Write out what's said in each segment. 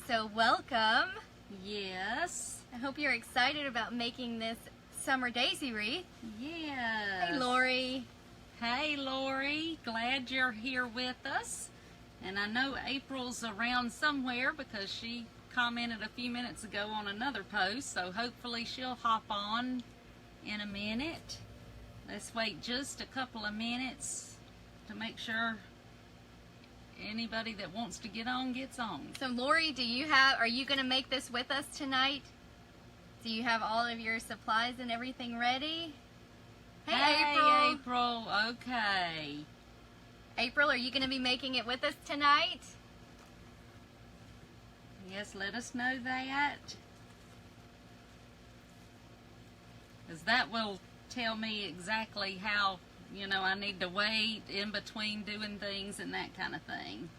so welcome. Yes. I hope you're excited about making this summer daisy wreath. Yes. Hey, Lori. Hey, Lori. Glad you're here with us. And I know April's around somewhere because she commented a few minutes ago on another post, so hopefully she'll hop on in a minute. Let's wait just a couple of minutes to make sure anybody that wants to get on gets on. So Lori, are you going to make this with us tonight? Do you have all of your supplies and everything ready? Hey, April. April, okay. April, are you going to be making it with us tonight? Yes, let us know that. Because that will tell me exactly how, I need to wait in between doing things and that kind of thing.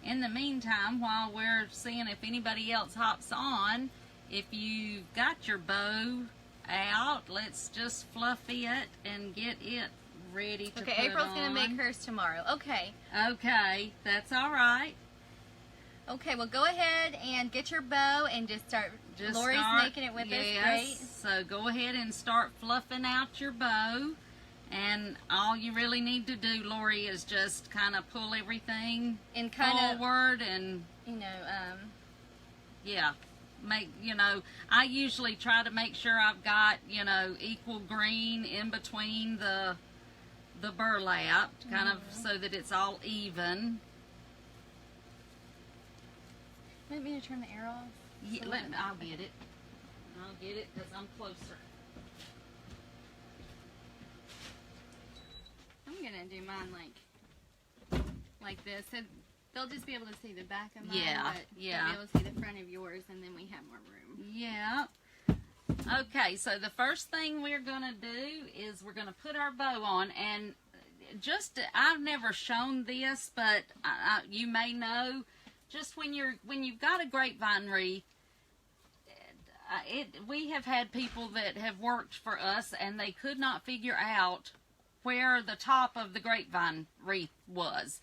In the meantime, while we're seeing if anybody else hops on, if you've got your bow out, let's just fluff it and get it ready to put on. Okay, April's going to make hers tomorrow. Okay. Okay, that's all right. Okay, well go ahead and get your bow and just start. Lori's making it with us. Great. So go ahead and start fluffing out your bow. And all you really need to do, Lori, is just kind of pull everything and forward and, yeah, I usually try to make sure I've got, equal green in between the burlap, kind of so that it's all even. Want me to turn the air off? Yeah, I'll get it. I'll get it because I'm closer. I'm gonna do mine like this. So they'll just be able to see the back of mine. Yeah, but yeah. They'll be able to see the front of yours, and then we have more room. Yeah. Okay, so the first thing we're gonna do is we're gonna put our bow on, and I've never shown this, but you may know. Just when you've got a grapevine wreath, we have had people that have worked for us and they could not figure out where the top of the grapevine wreath was.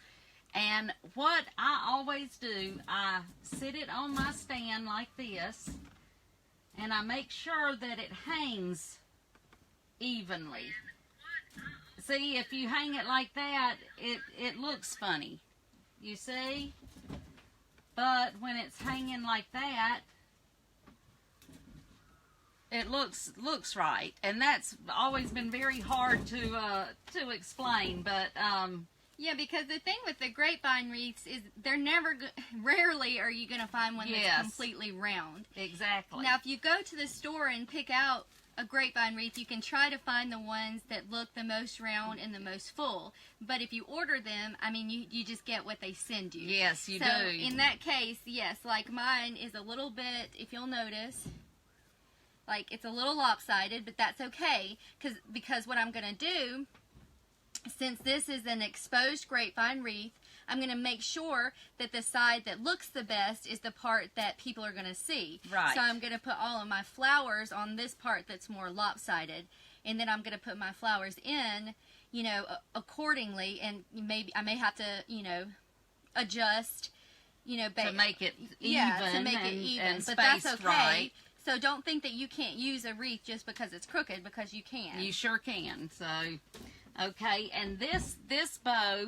And what I always do, I sit it on my stand like this, and I make sure that it hangs evenly. See, if you hang it like that, it looks funny. You see? But when it's hanging like that, it looks right, and that's always been very hard to explain. But yeah, because the thing with the grapevine wreaths is rarely are you going to find one that's completely round. Exactly. Now, if you go to the store and pick out a grapevine wreath, you can try to find the ones that look the most round and the most full. But if you order them, I mean, you just get what they send you. Yes, you do. So in that case, yes, like mine is a little bit, if you'll notice, like it's a little lopsided, but that's okay because what I'm going to do, since this is an exposed grapevine wreath, I'm going to make sure that the side that looks the best is the part that people are going to see. Right. So I'm going to put all of my flowers on this part that's more lopsided, and then I'm going to put my flowers in, accordingly, and maybe I may have to, adjust, to make it even. Yeah, to make it even, and but that's okay. Right. So don't think that you can't use a wreath just because it's crooked, because you can. You sure can. So, okay, and this bow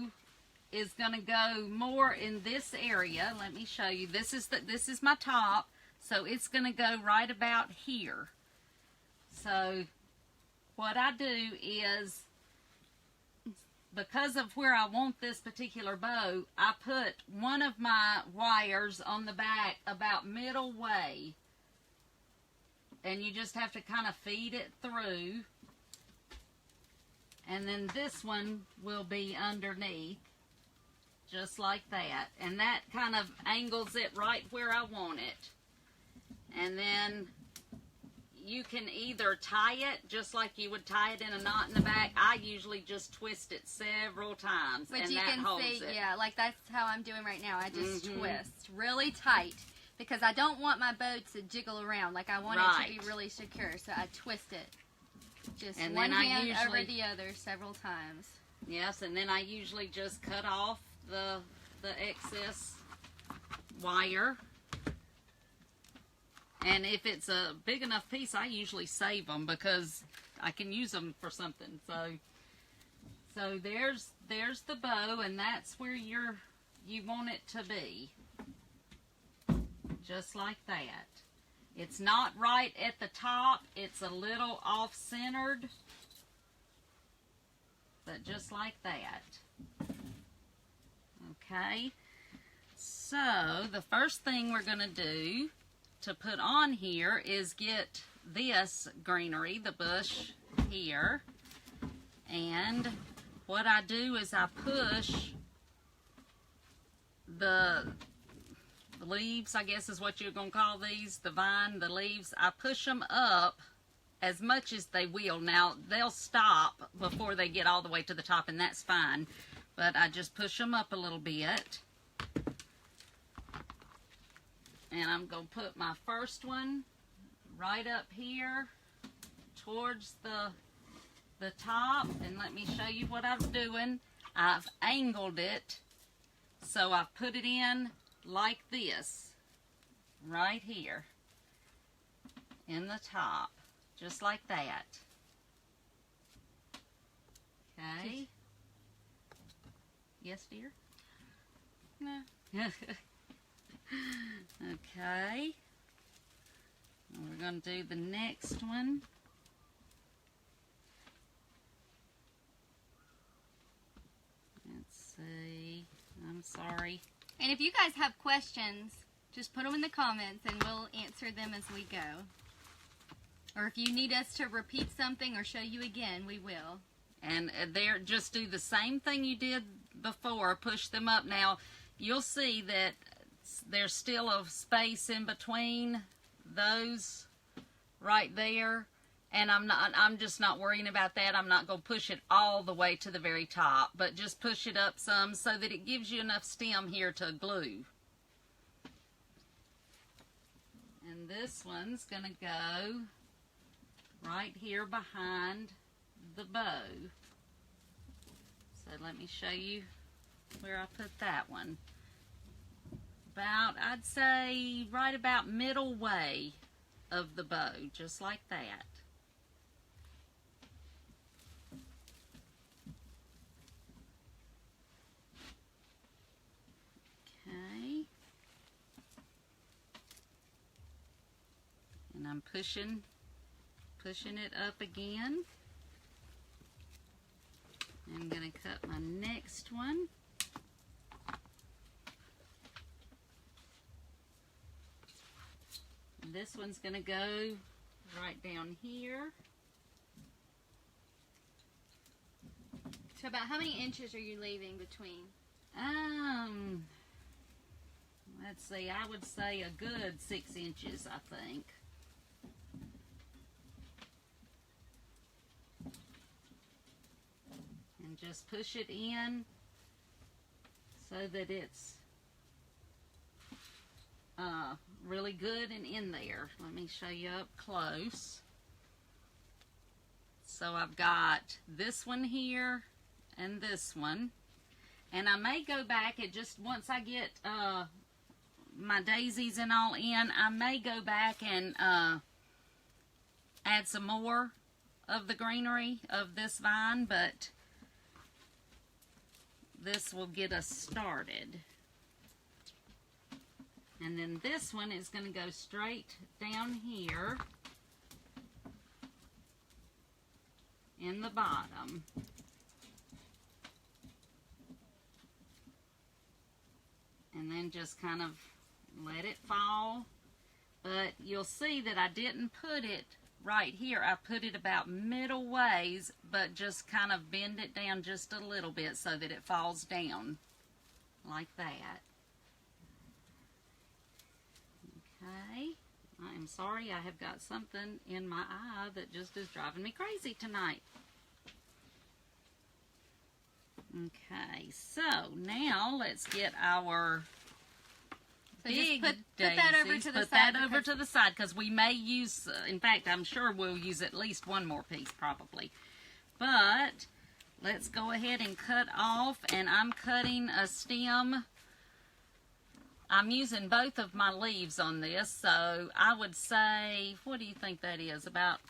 is going to go more in this area. Let me show you. This is my top, so it's going to go right about here. So what I do is, because of where I want this particular bow, I put one of my wires on the back about middle way, and you just have to kind of feed it through, and then this one will be underneath, just like that, and that kind of angles it right where I want it. And then you can either tie it just like you would tie it in a knot in the back. I usually just twist it several times, but and you that can holds see, it. yeah, like that's how I'm doing right now. I just twist really tight because I don't want my bow to jiggle around. Like I want it to be really secure, so I twist it. Just and one then hand over the other several times. Yes, and then I usually just cut off the excess wire. And if it's a big enough piece, I usually save them because I can use them for something. So there's the bow, and that's where you want it to be. Just like that. It's not right at the top. It's a little off-centered. But just like that. Okay. So the first thing we're going to do to put on here is get this greenery, the bush here. And what I do is I push the leaves, I guess is what you're going to call these, the vine, the leaves, I push them up as much as they will. Now, they'll stop before they get all the way to the top, and that's fine. But I just push them up a little bit. And I'm going to put my first one right up here towards the top. And let me show you what I'm doing. I've angled it, so I've put it in like this, right here, in the top, just like that. Okay. Yes, dear? No. Okay. And we're going to do the next one. Let's see. I'm sorry. And if you guys have questions, just put them in the comments and we'll answer them as we go. Or if you need us to repeat something or show you again, we will. And there, just do the same thing you did before. Push them up. Now, you'll see that there's still a space in between those right there. And I'm just not worrying about that. I'm not going to push it all the way to the very top, but just push it up some so that it gives you enough stem here to glue. And this one's going to go right here behind the bow. So let me show you where I put that one. About, I'd say, right about middle way of the bow, just like that. Okay. And I'm pushing it up again. I'm going to cut my next one. This one's going to go right down here. So about how many inches are you leaving between? Let's see, I would say a good 6 inches, I think. And just push it in so that it's really good and in there. Let me show you up close. So I've got this one here and this one. And I may go back and just once I get my daisies and all in, I may go back and add some more of the greenery of this vine, but this will get us started. And then this one is going to go straight down here in the bottom. And then just kind of let it fall. But you'll see that I didn't put it right here. I put it about middle ways, but just kind of bend it down just a little bit so that it falls down like that. Okay, I'm sorry, I have got something in my eye that just is driving me crazy tonight. Okay, so now let's get our big put daisies. that over to the Put side that over to the side because we may use, in fact, I'm sure we'll use at least one more piece probably. But let's go ahead and cut off, and I'm cutting a stem. I'm using both of my leaves on this, so I would say, what do you think that is? About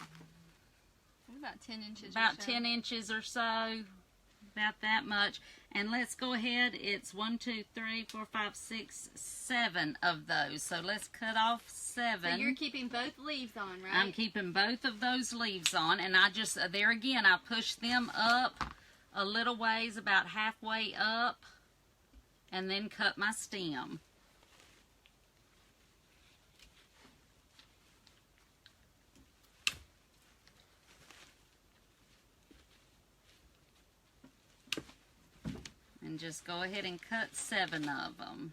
10 inches. About 10 inches or so. About that much. And let's go ahead. It's 1, 2, 3, 4, 5, 6, 7 of those. So let's cut off 7. So you're keeping both leaves on, right? I'm keeping both of those leaves on, and I just, there again, I push them up a little ways, about halfway up, and then cut my stem. And just go ahead and cut 7 of them.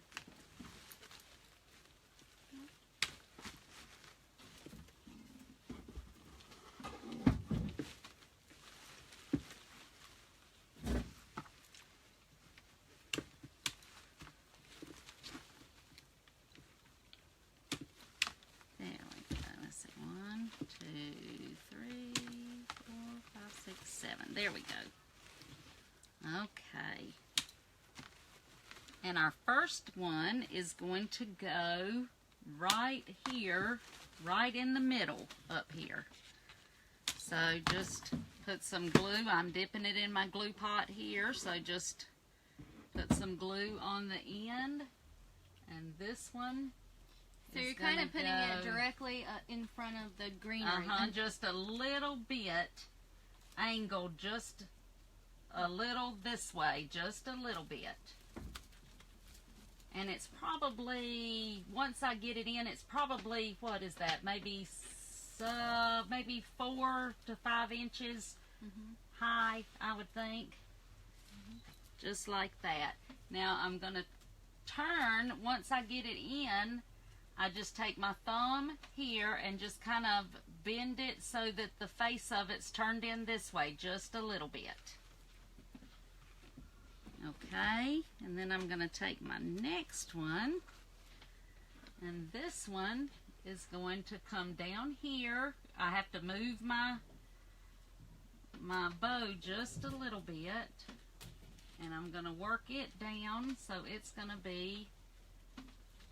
There we go. Let's see. 1, 2, 3, 4, 5, 6, 7. There we go. Okay. And our first one is going to go right here, right in the middle up here. So just put some glue. I'm dipping it in my glue pot here. So just put some glue on the end. And this one So you're kind of putting it directly in front of the greenery. Just a little bit angled, just a little this way, just a little bit. And it's probably, once I get it in, it's probably, what is that, maybe 4 to 5 inches high, I would think. Just like that. Now I'm going to turn, once I get it in, I just take my thumb here and just kind of bend it so that the face of it's turned in this way, just a little bit. Okay, and then I'm going to take my next one, and this one is going to come down here. I have to move my bow just a little bit, and I'm going to work it down so it's going to be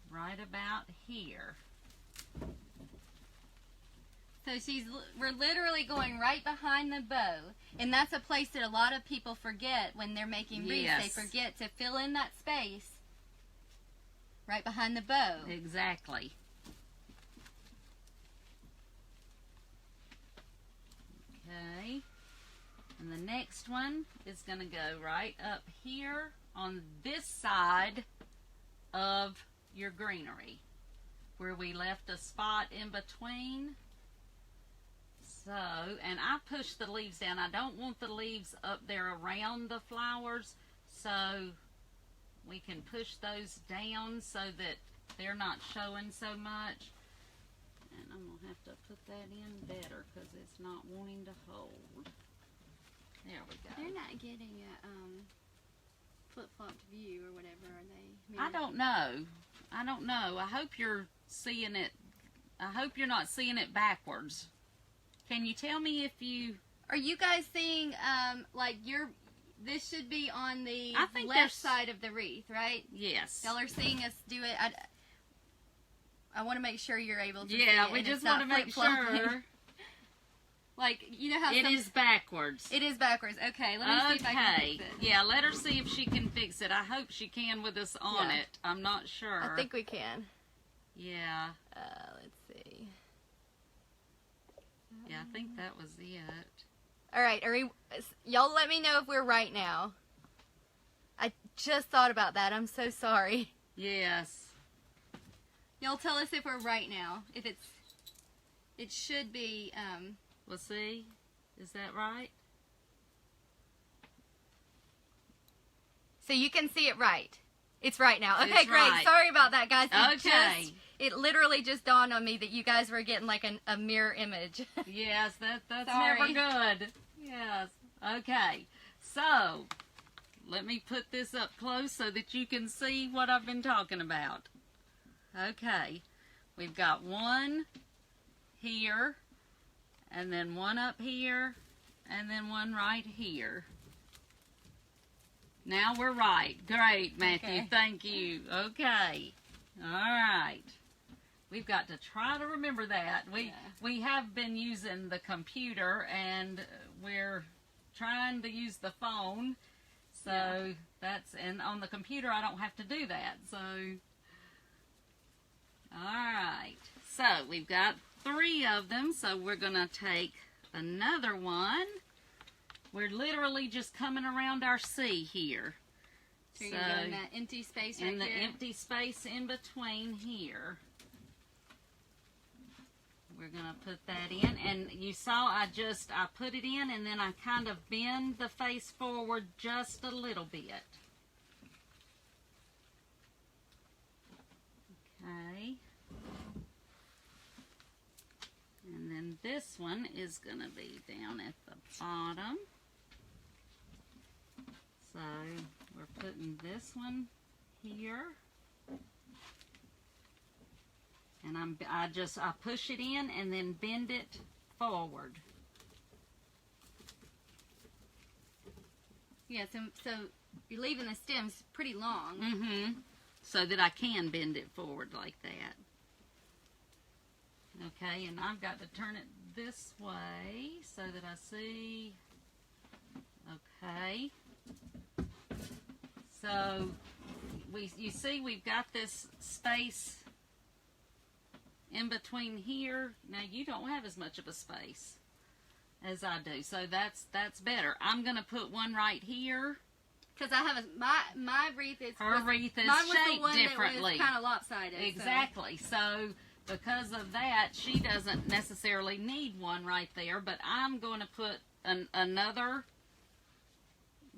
right about here. So we're literally going right behind the bow, and that's a place that a lot of people forget when they're making wreaths. Yes. They forget to fill in that space right behind the bow. Exactly. Okay, and the next one is going to go right up here on this side of your greenery, where we left a spot in between. So, and I push the leaves down. I don't want the leaves up there around the flowers, so we can push those down so that they're not showing so much. And I'm going to have to put that in better because it's not wanting to hold. There we go. They're not getting a flip-flopped view or whatever, are they? I don't know. I don't know. I hope you're seeing it. I hope you're not seeing it backwards. Can you tell me if you... Are you guys seeing, like, this should be on the I think left side of the wreath, right? Yes. Y'all are seeing us do it. I want to make sure you're able to see Yeah, it we and just it's not want to make flip-flopping. sure. Like, you know how It is backwards. It is backwards. Okay, let me see if I can fix it. Yeah, let her see if she can fix it. I hope she can with us on Yeah. it. I'm not sure. I think we can. Yeah. Let's see. Yeah, I think that was it. All right, y'all let me know if we're right now. I just thought about that. I'm so sorry. Yes. Y'all tell us if we're right now. If it should be, We'll see. Is that right? so you can see it right. It's right now. Okay, It's great. right. Sorry about that, guys. It Okay. literally just dawned on me that you guys were getting like a mirror image. Yes, that's Sorry. never good. Yes. Okay. So, let me put this up close so that you can see what I've been talking about. Okay. We've got one here, and then one up here, and then one right here. Now we're right. Great, Matthew. Okay. Thank you. Okay. All right. We've got to try to remember that. We have been using the computer, and we're trying to use the phone. So and on the computer I don't have to do that. So, all right. So we've got 3 of them. So we're going to take another one. We're literally just coming around our C here. So you're going to go in that empty space right in the here? empty space in between here. We're going to put that in. And you saw I put it in and then I kind of bend the face forward just a little bit. Okay. And then this one is going to be down at the bottom. So we're putting this one here. And I push it in and then bend it forward. Yeah, so you're leaving the stems pretty long. Mm-hmm. So that I can bend it forward like that. Okay, and I've got to turn it this way so that I see. Okay. So you see we've got this space in between here. Now you don't have as much of a space as I do, so that's better. I'm going to put one right here. Because I have my wreath is her wreath is mine was shaped the one differently. That was kind of lopsided. Exactly. So because of that, she doesn't necessarily need one right there. But I'm going to put another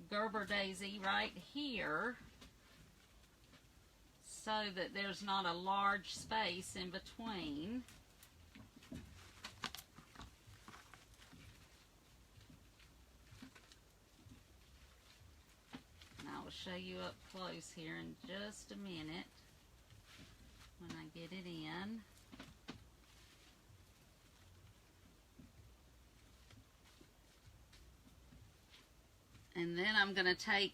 Gerber daisy right here, so that there's not a large space in between. And I will show you up close here in just a minute when I get it in. And then I'm going to take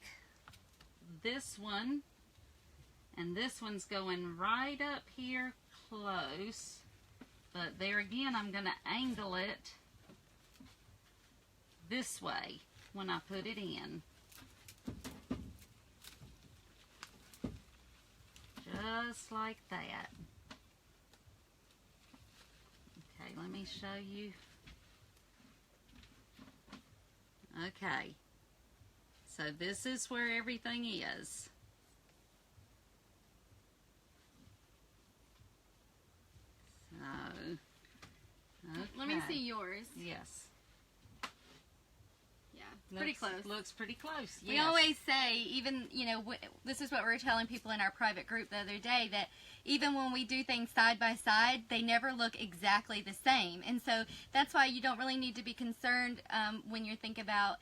this one, and this one's going right up here close, but there again I'm going to angle it this way when I put it in. Just like that. Okay, let me show you. Okay. So this is where everything is. So, okay. Let me see yours. Yes. Yeah, pretty close. Looks pretty close. Yes. We always say, even, this is what we were telling people in our private group the other day, that even when we do things side by side, they never look exactly the same. And so that's why you don't really need to be concerned when you think about,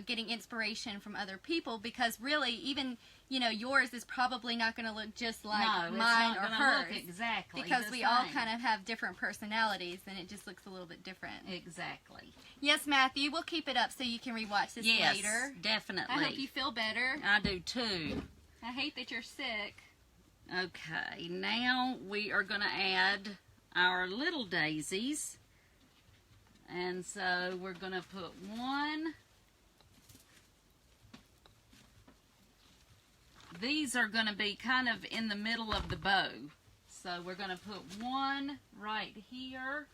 getting inspiration from other people, because really, even, yours is probably not going to look just like mine or hers. Look exactly because the we all same. kind of have different personalities, and it just looks a little bit different. Exactly. Yes, Matthew, we'll keep it up so you can rewatch this later. Definitely. I hope you feel better. I do too. I hate that you're sick. Okay, now we are going to add our little daisies. And so we're going to put one. These are going to be kind of in the middle of the bow. So we're going to put one right here.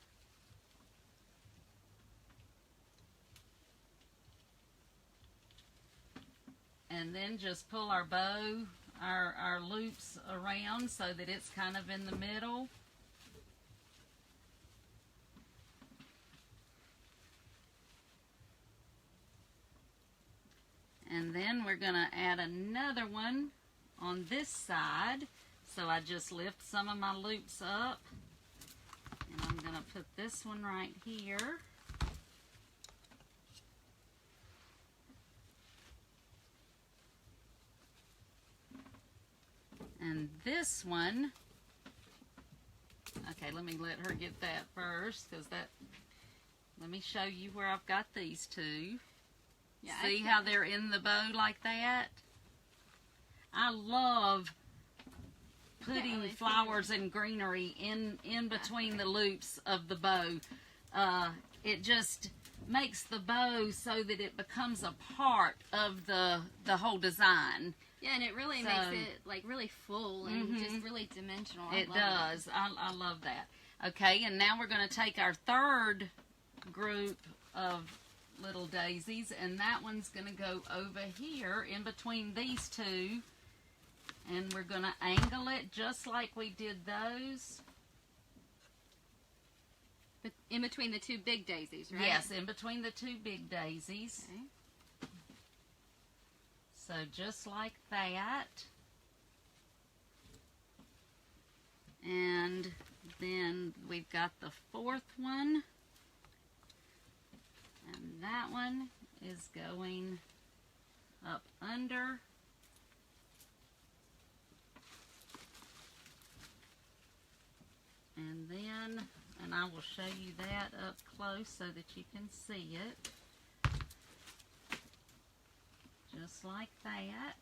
And then just pull our bow, our loops around so that it's kind of in the middle. And then we're going to add another one on this side. So I just lift some of my loops up. And I'm going to put this one right here. And this one, okay, let me let her get that first, because let me show you where I've got these two. Yeah, See how they're in the bow like that? I love putting Really flowers and greenery in between the loops of the bow. It just makes the bow so that it becomes a part of the whole design. Yeah, and it really makes it like really full and just really dimensional. It does. I love that. Okay, and now we're going to take our third group of little daisies, and that one's going to go over here in between these two, and we're going to angle it just like we did those. But in between the two big daisies, right? Yes, in between the two big daisies. Okay. So just like that. And then we've got the fourth one. And that one is going up under. And then, and I will show you that up close so that you can see it. Just like that.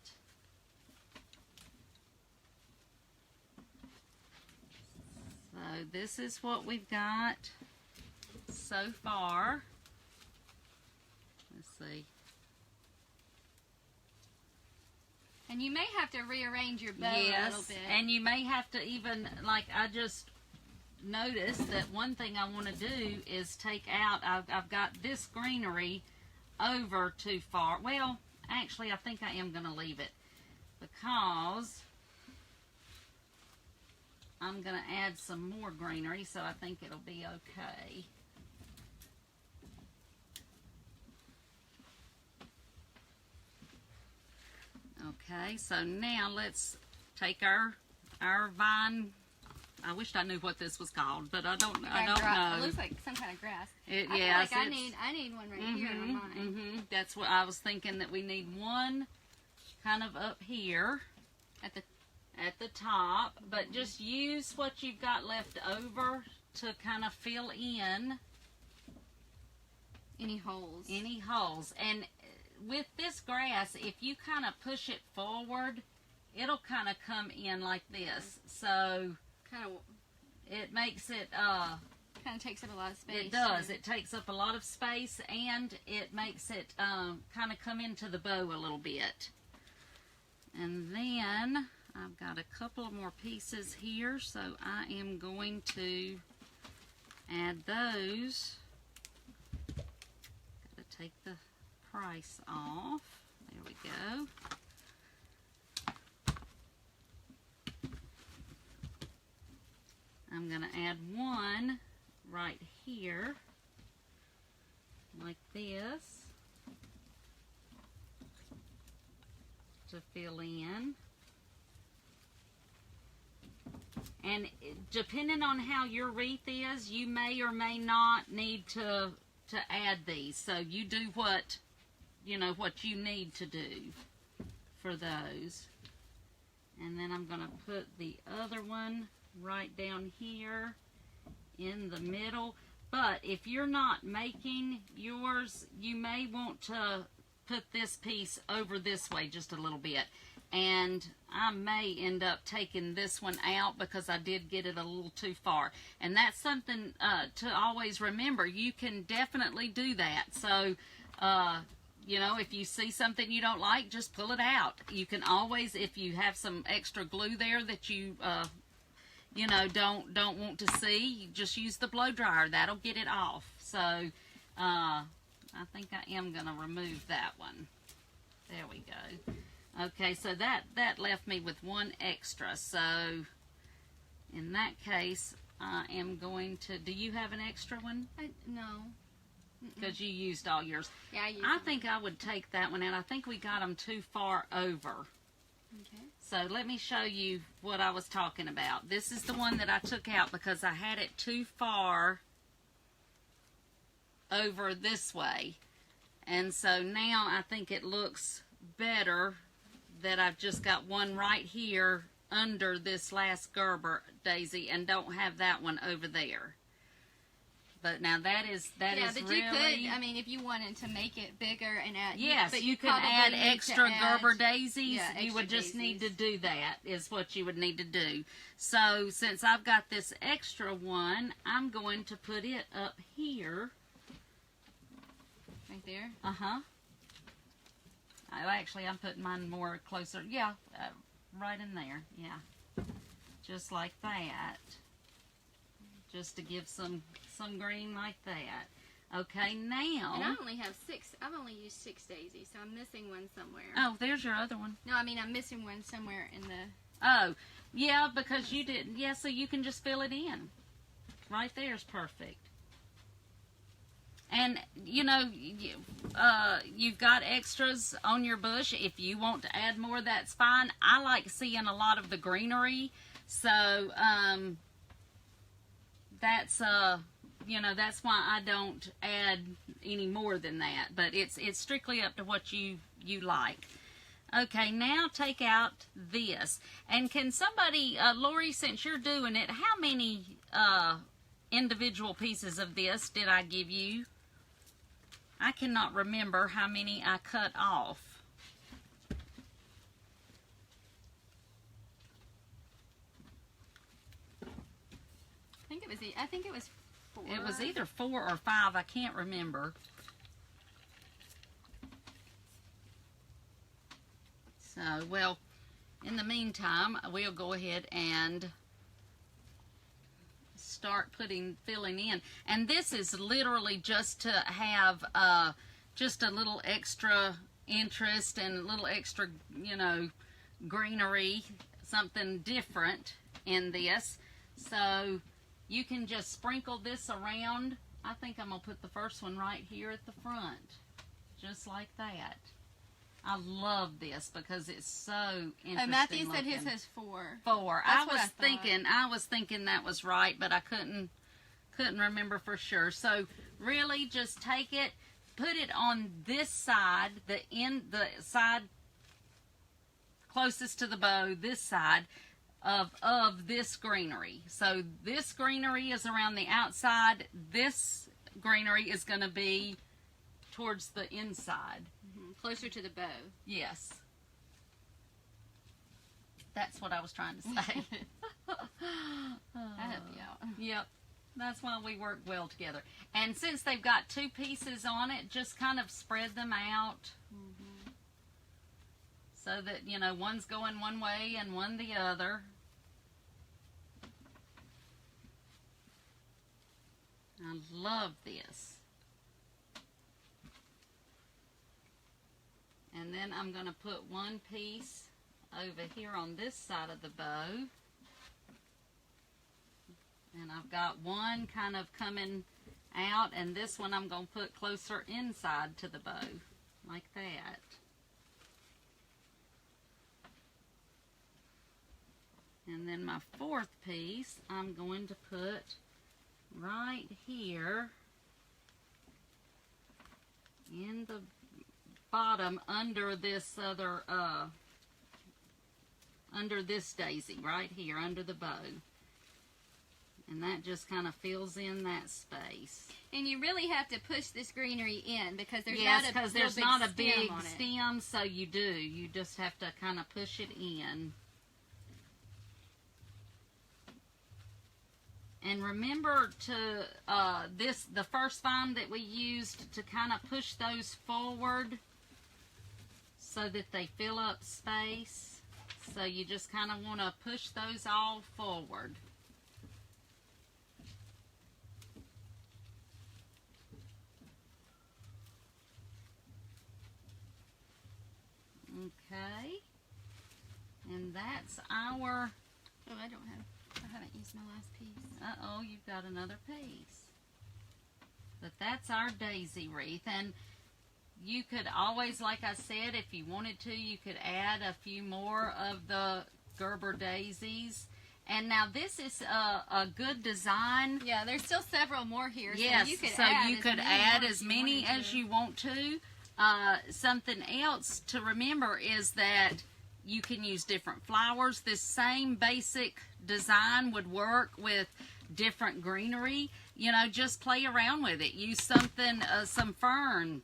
So this is what we've got so far. Let's see. And you may have to rearrange your bow a little bit. And you may have to even, like I just noticed that one thing I want to do is take out, I've got this greenery over too far. Well, actually I think I am going to leave it because I'm going to add some more greenery, so I think it'll be okay. Okay, so now let's take our vine. I wished I knew what this was called, but I don't know. It looks like some kind of grass. Yes, I feel like I need one right here on mine. That's what I was thinking, that we need one kind of up here At the top, but just use what you've got left over to kind of fill in any holes. And with this grass, if you kind of push it forward, it'll kind of come in like this. So Kind of. it makes it Kind of takes up a lot of space. it does. It takes up a lot of space, and it makes it kind of come into the bow a little bit. And then I've got a couple more pieces here, so I am going to add those. Got to take the price off. There we go. I'm going to add one right here, like this, to fill in. And depending on how your wreath is, you may or may not need to add these. So you do what you need to do for those. And then I'm going to put the other one right down here in the middle. But if you're not making yours, you may want to put this piece over this way just a little bit. And I may end up taking this one out because I did get it a little too far. And that's something to always remember. You can definitely do that. So, if you see something you don't like, just pull it out. You can always, if you have some extra glue there that you, don't want to see, just use the blow dryer. That'll get it off. So, I think I am going to remove that one. There we go. Okay, so that left me with one extra. So, in that case, I am going to... Do you have an extra one? No. Because you used all yours. Yeah, I used I think I would take that one out. I think we got them too far over. Okay. So, let me show you what I was talking about. This is the one that I took out because I had it too far over this way. And so now I think it looks better that I've just got one right here under this last Gerber daisy and don't have that one over there. But now that is but really... you could, I mean, if you wanted to make it bigger and add... Yes, but you could probably add need extra to add, Gerber daisies. Yeah, You would just extra need to daisies. do that, is what you would need to do. So, since I've got this extra one, I'm going to put it up here. Right there? Uh-huh. Oh, actually, I'm putting mine more closer. Yeah, right in there. Yeah. Just like that. Just to give some green like that. Okay, now... And I only have 6. I've only used 6 daisies, so I'm missing one somewhere. Oh, there's your other one. No, I mean, I'm missing one somewhere in the... Oh, yeah, because you didn't. Yeah, so you can just fill it in. Right there is perfect. And, you know, you've got extras on your bush. If you want to add more, that's fine. I like seeing a lot of the greenery. So, that's, you know, that's why I don't add any more than that. But it's strictly up to what you like. Okay, now take out this. And can somebody, Lori, since you're doing it, how many individual pieces of this did I give you? I cannot remember how many I cut off. I think it was 4. It was either 4 or 5. I can't remember. So, well, in the meantime, we'll go ahead and start filling in. And this is literally just to have just a little extra interest and a little extra, you know, greenery, something different in this. So you can just sprinkle this around. I think I'm going to put the first one right here at the front, just like that. I love this because it's so interesting. Matthew said looking. his has 4. 4. That's I what was thinking that was right, but I couldn't remember for sure. So really just take it, put it on this side, the side closest to the bow, this side of this greenery. So this greenery is around the outside. This greenery is going to be towards the inside. Closer to the bow. Yes. That's what I was trying to say. I help you out. Yep. That's why we work well together. And since they've got 2 pieces on it, just kind of spread them out. So that, you know, one's going one way and one the other. I love this. And then I'm going to put one piece over here on this side of the bow. And I've got one kind of coming out, and this one I'm going to put closer inside to the bow, like that. And then my 4th piece I'm going to put right here in the bottom under this other, under this daisy, right here, under the bow. And that just kind of fills in that space. And you really have to push this greenery in because there's not a big stem, so you do. You just have to kind of push it in. And remember to, the first vine that we used, to kind of push those forward so that they fill up space. So you just kind of want to push those all forward. Okay. And that's our... Oh, I haven't used my last piece. Uh-oh, you've got another piece. But that's our daisy wreath. And you could always, like I said, if you wanted to, you could add a few more of the Gerber daisies. And now this is a good design. Yeah, there's still several more here. Yes, so you could add as many as you want to. Something else to remember is that you can use different flowers. This same basic design would work with different greenery, just play around with it. Use something, some fern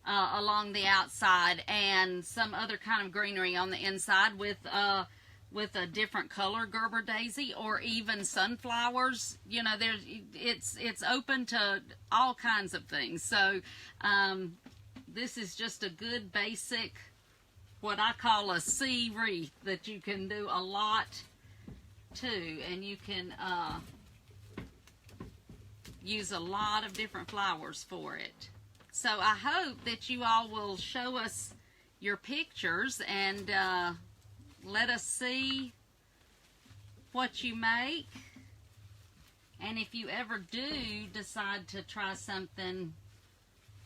along the outside and some other kind of greenery on the inside with a different color Gerber daisy, or even sunflowers. It's open to all kinds of things. So this is just a good basic, what I call a sea wreath, that you can do a lot to, and you can use a lot of different flowers for it. So I hope that you all will show us your pictures and let us see what you make. And if you ever do decide to try something,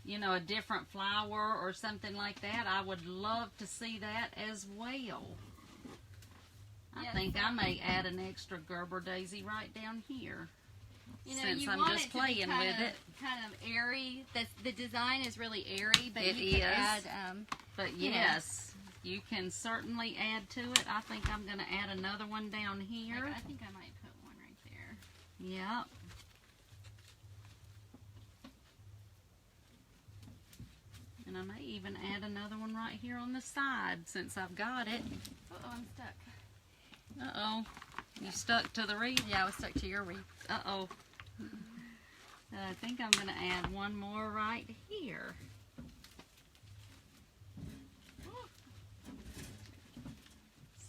a different flower or something like that, I would love to see that as well. I think I may add an extra Gerber daisy right down here. Since I'm just playing with it. Kind of airy. The design is really airy, but you can add. But yes, you can certainly add to it. I think I'm going to add another one down here. I think I might put one right there. Yep. And I may even add another one right here on the side since I've got it. Uh-oh, I'm stuck. Uh-oh. You stuck to the wreath? Yeah, I was stuck to your wreath. Uh-oh. I think I'm going to add one more right here.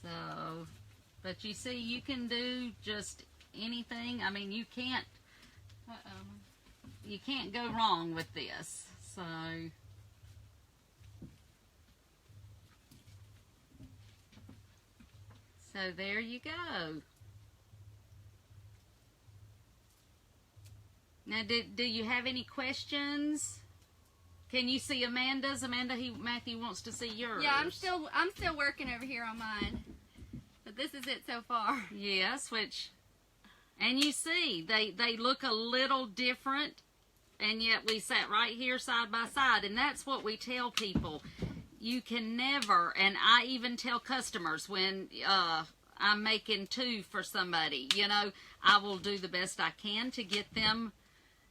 So, but you see, you can do just anything. I mean, you can't go wrong with this. So there you go. Now, do you have any questions? Can you see Amanda's? Matthew wants to see yours. Yeah, I'm still working over here on mine. But this is it so far. Yes, and you see, they look a little different, and yet we sat right here side by side, and that's what we tell people. You can never, and I even tell customers when I'm making two for somebody, I will do the best I can to get them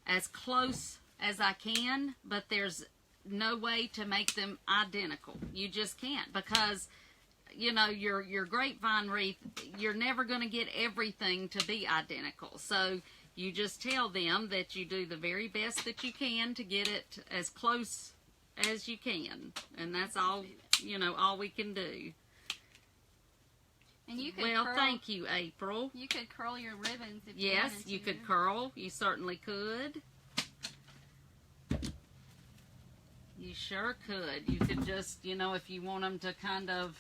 as close as I can, but there's no way to make them identical. You just can't, because your grapevine wreath, you're never going to get everything to be identical. So you just tell them that you do the very best that you can to get it as close as you can, and that's all all we can do. And you could curl. Thank you, April. You could curl your ribbons if you wanted to. Yes, you could curl. You certainly could. You sure could. You could just, if you want them to kind of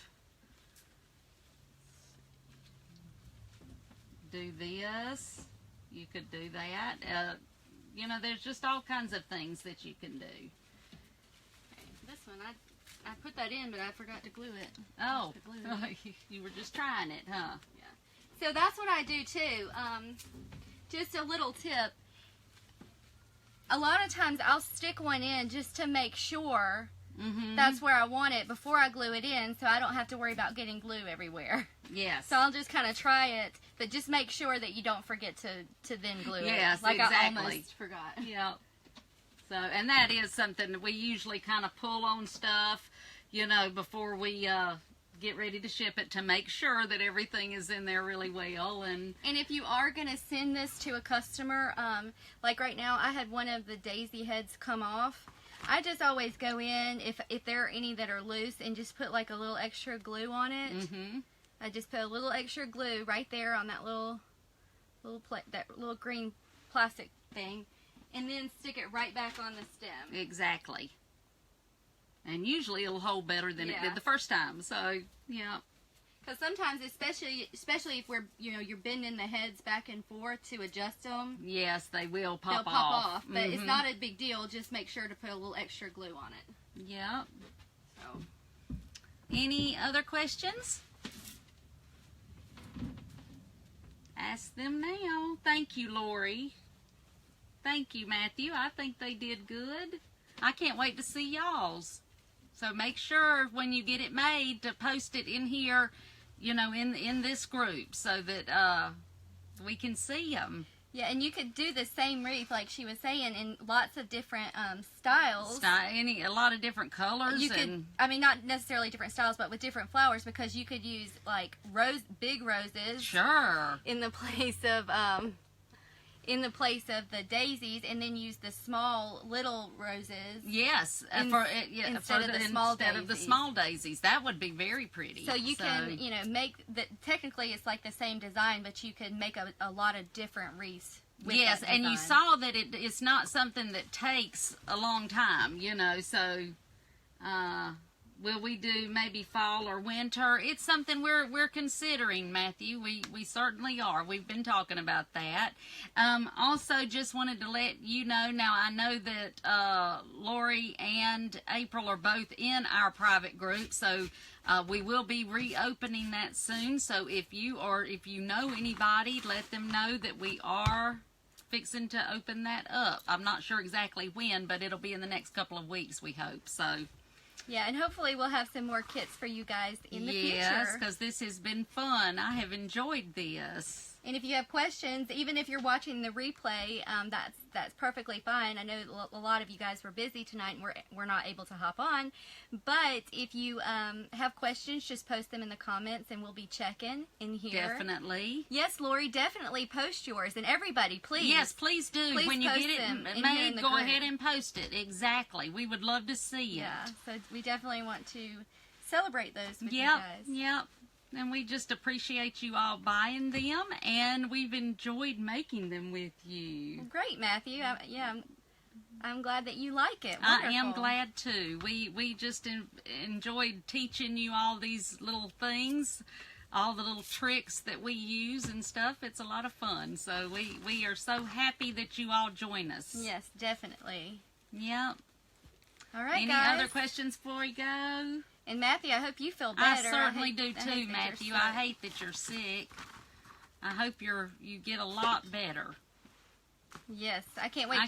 do this, you could do that. There's just all kinds of things that you can do. Okay, this one, I put that in, but I forgot to glue it. Oh, you were just trying it, huh? Yeah. So that's what I do too. Just a little tip. A lot of times I'll stick one in just to make sure that's where I want it before I glue it in, so I don't have to worry about getting glue everywhere. Yes. So I'll just kind of try it, but just make sure that you don't forget to then glue it. Yes, like exactly. I almost forgot. Yeah. So, and that is something that we usually kind of pull on stuff, before we get ready to ship it, to make sure that everything is in there really well. And if you are going to send this to a customer, like right now I had one of the daisy heads come off. I just always go in, if there are any that are loose, and just put like a little extra glue on it. I just put a little extra glue right there on that little green plastic thing, and then stick it right back on the stem. Exactly. And usually it'll hold better than it did the first time. So, yeah. Because sometimes, especially if you're bending the heads back and forth to adjust them. Yes, they will pop They'll pop off. But it's not a big deal. Just make sure to put a little extra glue on it. Yep. So. Any other questions? Ask them now. Thank you, Lori. Thank you, Matthew. I think they did good. I can't wait to see y'all's. So make sure when you get it made to post it in here, in this group, so that we can see them. Yeah, and you could do the same wreath, like she was saying, in lots of different styles. A lot of different colors. You could, I mean, not necessarily different styles, but with different flowers, because you could use like big roses. Sure. In the place of the daisies, and then use the small little roses. Yes, instead of the small daisies. That would be very pretty. So you can, make the. Technically, it's like the same design, but you could make a lot of different wreaths. With yes, that and you design. saw that it's not something that takes a long time. So. Will we do maybe fall or winter? It's something we're considering, Matthew. We certainly are. We've been talking about that. Also, just wanted to let you know, now I know that Lori and April are both in our private group, so we will be reopening that soon. So if you know anybody, let them know that we are fixing to open that up. I'm not sure exactly when, but it'll be in the next couple of weeks, we hope. So. Yeah, and hopefully we'll have some more kits for you guys in the future. Yes, because this has been fun. I have enjoyed this. And if you have questions, even if you're watching the replay, that's perfectly fine. I know a lot of you guys were busy tonight and we're not able to hop on. But if you have questions, just post them in the comments and we'll be checking in here. Definitely. Yes, Lori, definitely post yours. And everybody, please. Yes, please do. Please when you get it made, go ahead and post it. Exactly. We would love to see it. Yeah, so we definitely want to celebrate those with you Yep, guys. yep. And we just appreciate you all buying them, and we've enjoyed making them with you. Well, great, Matthew. I'm glad that you like it. Wonderful. I am glad too. We just enjoyed teaching you all these little things, all the little tricks that we use and stuff. It's a lot of fun. So we are so happy that you all join us. Yes, definitely. Yep. All right, Any guys. other questions before we go? And Matthew, I hope you feel better. I certainly do too, Matthew. I hate that you're sick. I hope you get a lot better. Yes, I can't wait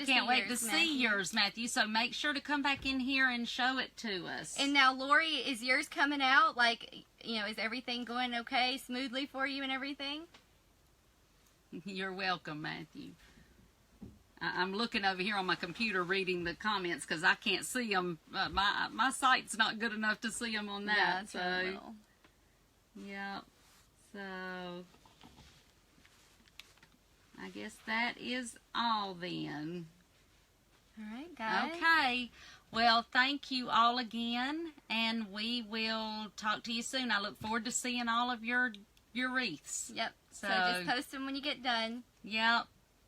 to see yours, Matthew. So make sure to come back in here and show it to us. And now, Lori, is yours coming out? Like, is everything going okay, smoothly for you and everything? You're welcome, Matthew. I'm looking over here on my computer reading the comments because I can't see them. My sight's not good enough to see them on that. Yeah, that's really well. Yep. So I guess that is all then. All right, guys. Okay. Well, thank you all again, and we will talk to you soon. I look forward to seeing all of your wreaths. Yep. So just post them when you get done. Yep.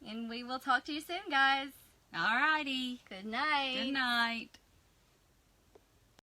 And we will talk to you soon, guys. All righty. Good night. Good night.